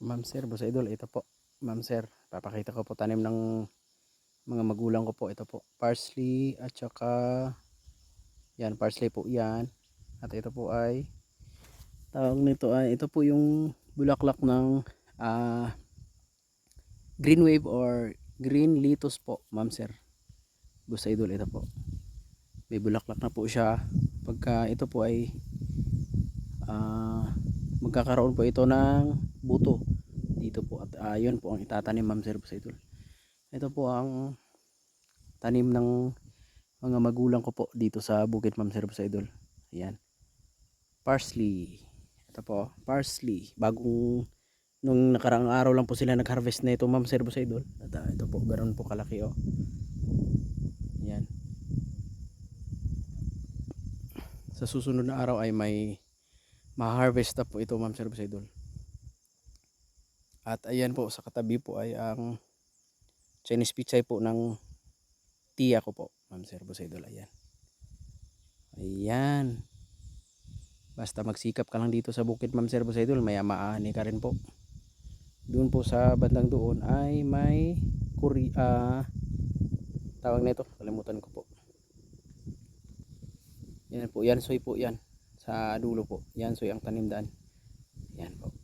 Ma'am sir, boss idol, ito po. Ma'am sir, papakita ko po tanim ng mga magulang ko po. Ito po, parsley at saka yan, parsley po yan. At ito po ay, tawag nito ay, ito po yung bulaklak ng ah, green wave or green lettuce po, ma'am sir. Boss idol, ito po. May bulaklak na po siya. Pagka ito po ay ah, magkakaroon po ito ng buto dito po. At yun po ang itatanim, ma'am sir, boss idol. Ito po ang tanim ng mga magulang ko po dito sa bukid, ma'am sir, boss idol. Ayan, parsley. Ito po, parsley. Bagong nung nakaraang araw lang po sila nag-harvest na ito, ma'am sir, boss idol. At ito po, ganoon po kalaki, oh. Ayan. Sa susunod na araw ay may ma-harvest na po ito, ma'am sir, boss idol. At ayan po, sa katabi po ay ang Chinese pichay po ng tiya ko po, ma'am sir, boss idol. Ayan. Ayan. Basta magsikap ka lang dito sa bukid, ma'am sir, boss idol, maya maani ka rin po. Doon po sa bandang doon ay may tawag na ito, kalimutan ko po. Yan po, yansoy po yan. Sa dulo po, yansoy ang tanim daan. Yan po.